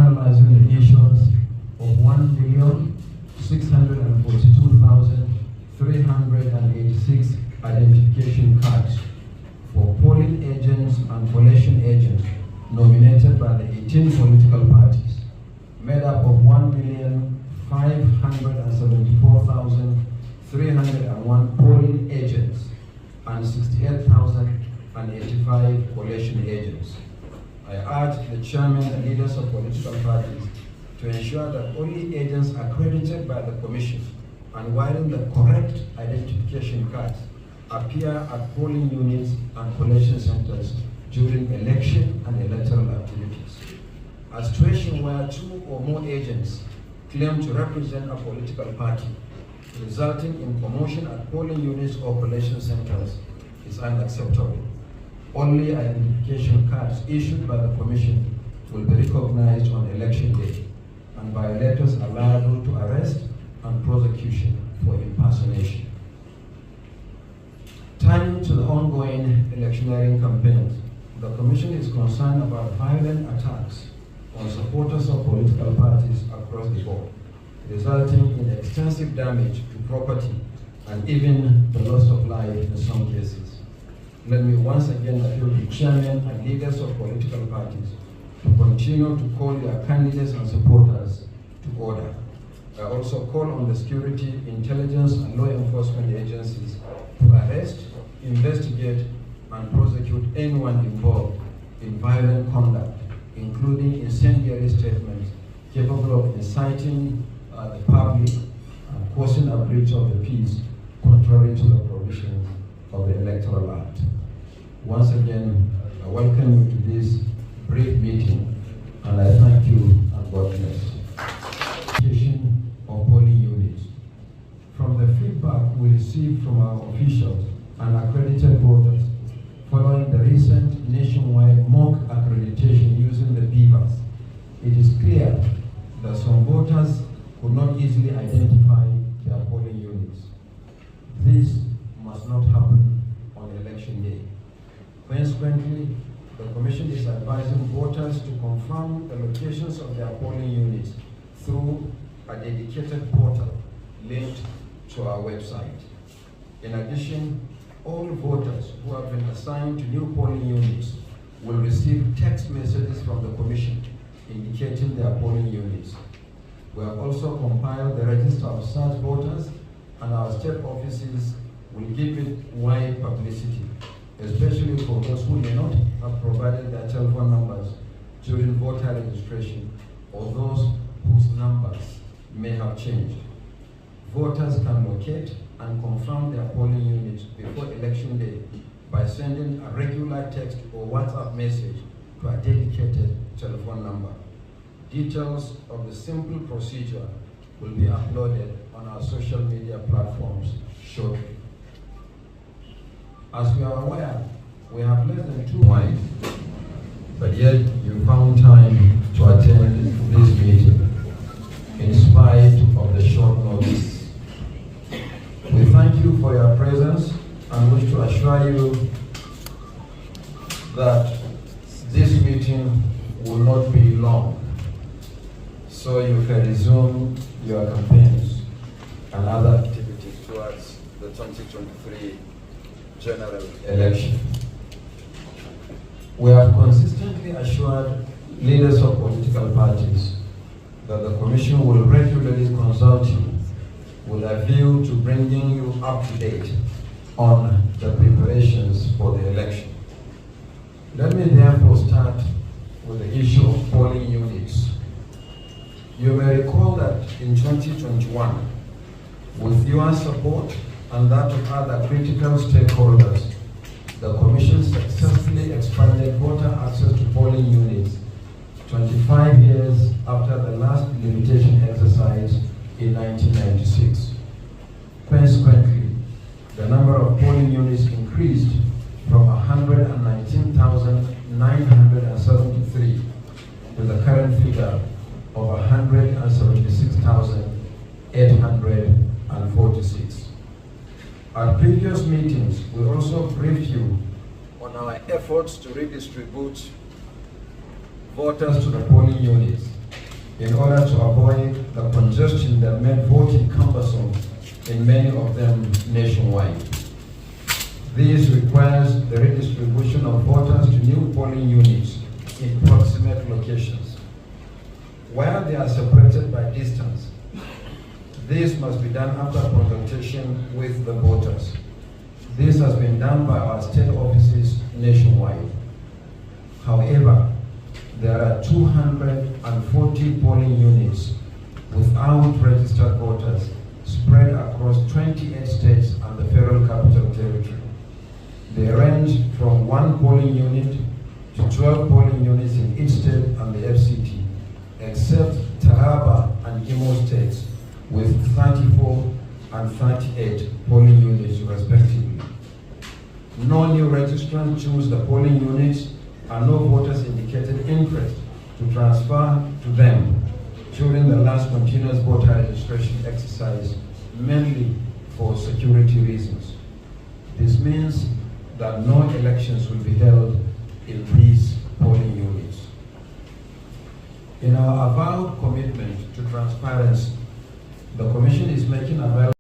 finalizing the issuance of 1,642,386 identification cards for polling agents and collation agents nominated by the 18 political parties, made up of 1,574,301 polling agents and 68,085 collation agents. I urge the chairman and leaders of political parties to ensure that only agents accredited by the commission and wearing the correct identification cards appear at polling units and collation centers during election and electoral activities. A situation where two or more agents claim to represent a political party, resulting in commotion at polling units or collation centers, is unacceptable. Only identification cards issued by the Commission will be recognized on election day, and violators are liable to arrest and prosecution for impersonation. Turning to the ongoing electioneering campaigns, the Commission is concerned about violent attacks on supporters of political parties across the board, resulting in extensive damage to property and even the loss of life in some cases. Let me once again appeal to chairmen and leaders of political parties to continue to call their candidates and supporters to order. I also call on the security, intelligence, and law enforcement agencies to arrest, investigate, and prosecute anyone involved in violent conduct, including incendiary statements capable of inciting the public and causing a breach of the peace contrary to the provisions of the Electoral Act. Once again, I welcome you to this brief meeting, and I thank you and God bless. Of polling units. From the feedback we received from our officials and accredited voters following the recent nationwide mock accreditation using the beavers, it is clear that some voters could not easily identify their polling units. This must not happen on election day. Consequently, the Commission is advising voters to confirm the locations of their polling units through a dedicated portal linked to our website. In addition, all voters who have been assigned to new polling units will receive text messages from the Commission indicating their polling units. We have also compiled the register of such voters, and our state offices will give it wide publicity, especially for those who may not have provided their telephone numbers during voter registration or those whose numbers may have changed. Voters can locate and confirm their polling units before election day by sending a regular text or WhatsApp message to a dedicated telephone number. Details of the simple procedure will be uploaded on our social media platforms shortly. As we are aware, we have less than 2 months, but yet you found time to attend this meeting in spite of the short notice. We thank you for your presence and wish to assure you that this meeting will not be long, so you can resume your campaigns and other activities towards the 2023 general election. We have consistently assured leaders of political parties that the Commission will regularly consult you with a view to bringing you up to date on the preparations for the election. Let me therefore start with the issue of polling units. You may recall that in 2021, with your support and that of other critical stakeholders, the Commission successfully expanded voter access to polling units 25 years after the last limitation exercise in 1996. Consequently, the number of polling units increased from 119,973 to the current figure of 176,846. At previous meetings, we also briefed you on our efforts to redistribute voters to the polling units in order to avoid the congestion that made voting cumbersome in many of them nationwide. This requires the redistribution of voters to new polling units in proximate locations. Where they are separated by distance, this must be done after consultation with the voters. This has been done by our state offices nationwide. However, there are 240 polling units without registered voters spread across 28 states and the Federal Capital Territory. They range from 1 polling unit to 12 polling units in each state and the FCT, except Taraba and Imo states with 34 and 38 polling units respectively. No new registrants choose the polling units and no voters indicated interest to transfer to them during the last continuous voter registration exercise, mainly for security reasons. This means that no elections will be held in these polling units. In our avowed commitment to transparency, the Commission is making available